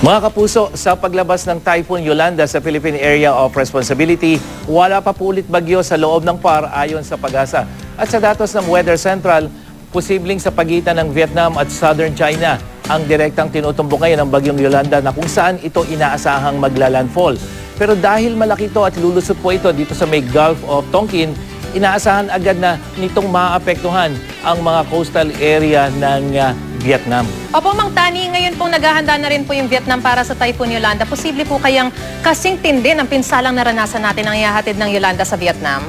Mga kapuso, sa paglabas ng Typhoon Yolanda sa Philippine Area of Responsibility, wala pa po ulit bagyo sa loob ng PAR ayon sa PAGASA. At sa datos ng Weather Central, posibleng sa pagitan ng Vietnam at Southern China ang direktang tinutumbok ngayon ng bagyong Yolanda na kung saan ito inaasahang maglalandfall. Pero dahil malaki ito at lulusot po ito dito sa may Gulf of Tonkin, inaasahan agad na nitong maapektuhan ang mga coastal area ng Vietnam. Opo, Mang Tani, ngayon pong naghahanda na rin po yung Vietnam para sa Typhoon Yolanda. Posible po kayang kasing tindi ng pinsalang naranasan natin ang ihahatid ng Yolanda sa Vietnam?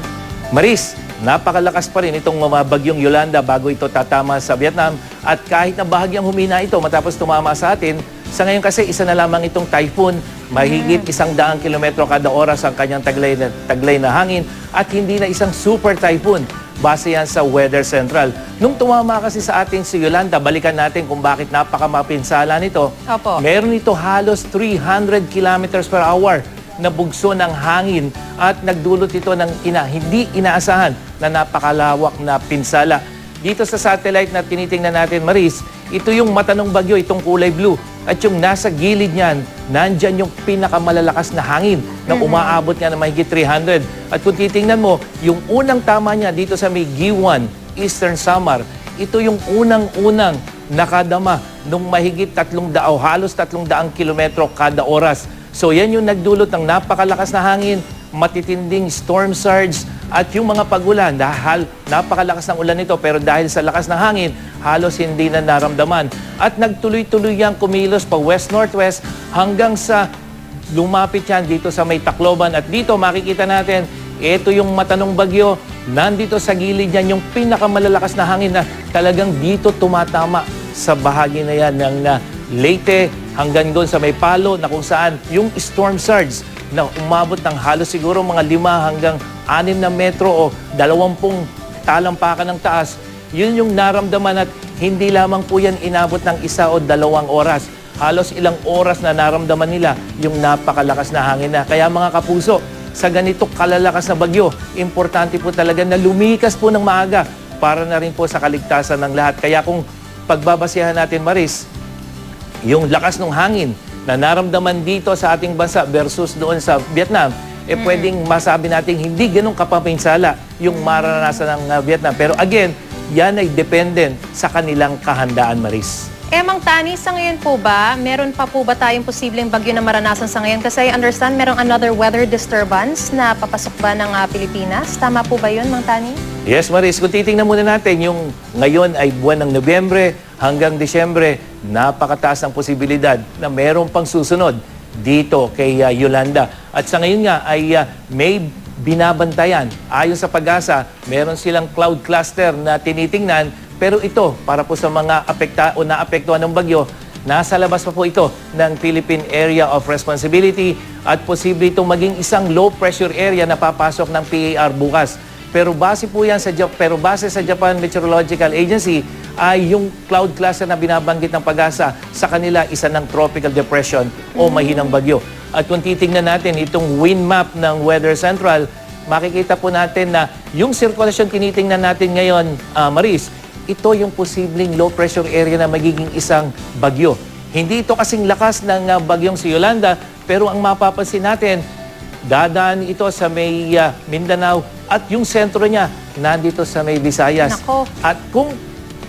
Maris, napakalakas pa rin itong bagyong Yolanda bago ito tatama sa Vietnam. At kahit na bahagyang humina ito matapos tumama sa atin, sa ngayon kasi isa na lamang itong typhoon, mahigit 100 kilometro kada oras ang kanyang taglay na hangin at hindi na isang super typhoon. Base yan sa Weather Central. Nung tumama kasi sa ating si Yolanda, balikan natin kung bakit napakamapinsala nito. Opo. Meron ito halos 300 kilometers per hour na bugso ng hangin at nagdulot ito ng hindi inaasahan na napakalawak na pinsala. Dito sa satellite na tinitingnan natin, Maris, ito yung mata ng bagyo, itong kulay blue. At yung nasa gilid niyan, nandyan yung pinakamalalakas na hangin na umaabot nga na mahigit 300. At kung titingnan mo, yung unang tama niya dito sa may Giwan, Eastern Samar, ito yung unang-unang nakadama nung mahigit 300 o halos 300 kilometro kada oras. So yan yung nagdulot ng napakalakas na hangin, matitinding storm surge at yung mga pagulan. Dahil napakalakas ng ulan nito pero dahil sa lakas ng hangin, halos hindi na naramdaman. At nagtuloy-tuloy yang kumilos pa west-northwest hanggang sa lumapit yan dito sa may Tacloban. At dito makikita natin, ito yung mata ng bagyo. Nandito sa gilid yan yung pinakamalalakas na hangin na talagang dito tumatama sa bahagi na yan ng Leyte hanggang doon sa may Palo na kung saan yung storm surge na umabot ng halos siguro mga 5 hanggang 6 na metro o 20 talampakan ng taas. Yun yung naramdaman at hindi lamang po yan inabot ng 1 o 2 oras. Halos ilang oras na naramdaman nila yung napakalakas na hangin na. Kaya mga kapuso, sa ganito kalalakas na bagyo, importante po talaga na lumikas po ng maaga para na rin po sa kaligtasan ng lahat. Kaya kung pagbabasihan natin, Maris, yung lakas ng hangin na naramdaman dito sa ating bansa versus doon sa Vietnam, pwedeng masabi natin hindi ganun kapapinsala yung maranasan ng Vietnam. Pero again, yan ay dependent sa kanilang kahandaan, Maris. Mang Tani, sa ngayon po ba, meron pa po ba tayong posibleng bagyo na maranasan sa ngayon? Kasi I understand merong another weather disturbance na papasok ba ng Pilipinas? Tama po ba yun, Mang Tani? Yes, Maris. Kung titingnan muna natin, yung ngayon ay buwan ng Nobyembre hanggang Disyembre, napakataas ang posibilidad na meron pang susunod dito kay Yolanda. At sa ngayon nga ay may binabantayan. Ayon sa PAGASA, meron silang cloud cluster na tinitingnan. Pero ito, para po sa mga naapektuhan ng bagyo, nasa labas pa po ito ng Philippine Area of Responsibility at posible itong maging isang low pressure area na papasok ng PAR bukas. Pero base sa Japan Meteorological Agency ay yung cloud cluster na binabanggit ng PAGASA sa kanila isa ng tropical depression o mahinang bagyo. At kung titingnan natin itong wind map ng Weather Central, makikita po natin na yung sirkulasyon tinitingnan natin ngayon, Maris, ito yung posibleng low pressure area na magiging isang bagyo. Hindi ito kasing lakas ng bagyong si Yolanda, pero ang mapapansin natin, dadaan ito sa may Mindanao at yung sentro niya nandito sa may Visayas. Nako. At kung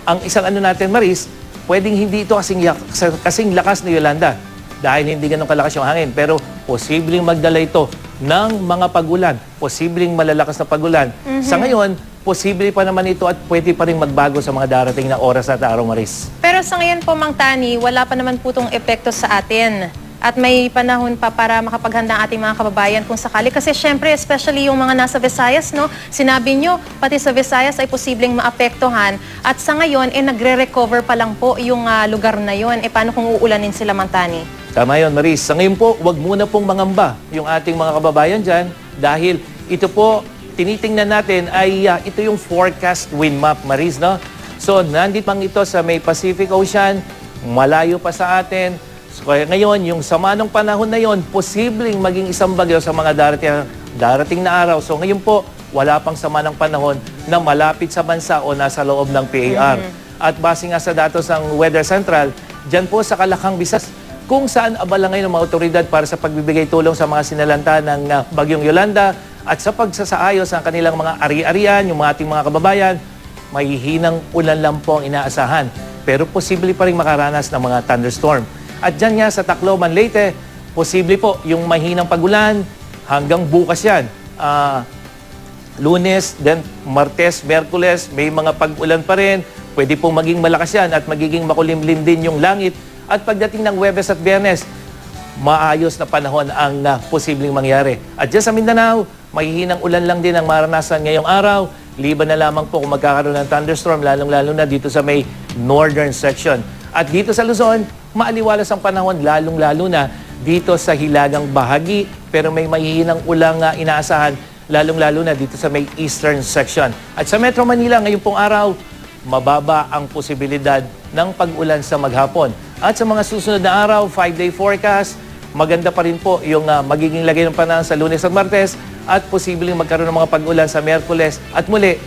ang isang natin, Maris, pwedeng hindi ito kasing lakas ni Yolanda dahil hindi ganun kalakas yung hangin. Pero posibleng magdala ito ng mga pagulan, posibleng malalakas na pagulan. Sa ngayon, posible pa naman ito at pwede pa rin magbago sa mga darating na oras at araw, Maris. Pero sa ngayon po, Mang Tani, wala pa naman po itong epekto sa atin. At may panahon pa para makapaghanda ang ating mga kababayan kung sakali. Kasi syempre, especially yung mga nasa Visayas, no? Sinabi nyo, pati sa Visayas ay posibleng maapektuhan. At sa ngayon, nagre-recover pa lang po yung lugar na yon. Paano kung uulanin sila, Mang Tani? Tama yun, Maris. Sa ngayon po, wag muna pong mangamba yung ating mga kababayan dyan dahil ito po, tinitingnan natin ay ito yung forecast wind map, Maris, no? So, nandito pang ito sa may Pacific Ocean, malayo pa sa atin. So, kaya ngayon, yung sama ng panahon na yon, posibleng maging isang bagyo sa mga darating na araw. So, ngayon po, wala pang sama ng panahon na malapit sa bansa o nasa loob ng PAR. At base nga sa datos ng Weather Central, dyan po sa Kalakang Visayas, kung saan abala ngayon ng mga otoridad para sa pagbibigay tulong sa mga sinalanta ng Bagyong Yolanda at sa pagsasaayos ng kanilang mga ari-arian, yung mga ating mga kababayan, mahihinang ulan lang po ang inaasahan. Pero posible pa rin makaranas ng mga thunderstorm. At dyan nga sa Tacloban, Leyte, posible po yung mahinang pagulan hanggang bukas yan. Lunes, then Martes, Merkules, may mga pag-ulan pa rin. Pwede pong maging malakas yan at magiging makulimlim din yung langit. At pagdating ng Huwebes at Biyernes, maayos na panahon ang posibleng mangyari. At dyan sa Mindanao, mahihinang ulan lang din ang maranasan ngayong araw. Liban na lamang po kung magkakaroon ng thunderstorm, lalong-lalo na dito sa may northern section. At dito sa Luzon, maaliwalas ang panahon, lalong-lalo na dito sa hilagang bahagi. Pero may mahihinang ulang inaasahan, lalong-lalo na dito sa may eastern section. At sa Metro Manila, ngayong pong araw, mababa ang posibilidad ng pag-ulan sa maghapon. At sa mga susunod na araw, 5-day forecast, maganda pa rin po yung magiging lagay ng panahon sa Lunes at Martes at posibleng magkaroon ng mga pag-ulan sa Miyerkules. At muli,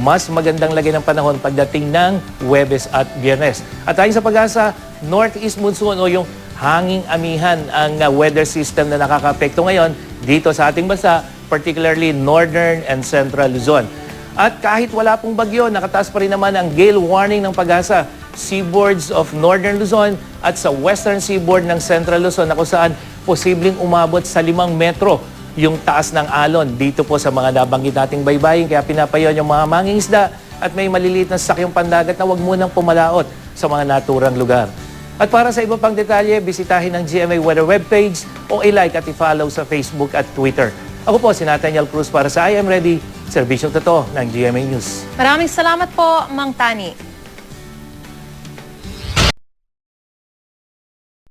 mas magandang lagay ng panahon pagdating ng Huwebes at Biyernes. At ayon sa Pag-asa, northeast monsoon o yung hanging amihan ang weather system na nakakaapekto ngayon dito sa ating bansa, particularly northern and central Luzon. At kahit wala pong bagyo, nakataas pa rin naman ang gale warning ng Pag-asa. Seaboards of northern Luzon at sa western seaboard ng central Luzon na kung saan posibleng umabot sa 5 metro yung taas ng alon dito po sa mga nabanggit nating baybayin. Kaya pinapayon yung mga mangingisda at may maliliit na sakyong pandagat na huwag munang pumalaot sa mga naturang lugar. At para sa iba pang detalye, bisitahin ang GMA Weather webpage o i-like at i-follow sa Facebook at Twitter. Ako po si Nathaniel Cruz para sa I Am Ready, serbisyong totoo ng GMA News. Maraming salamat po, Mang Tani.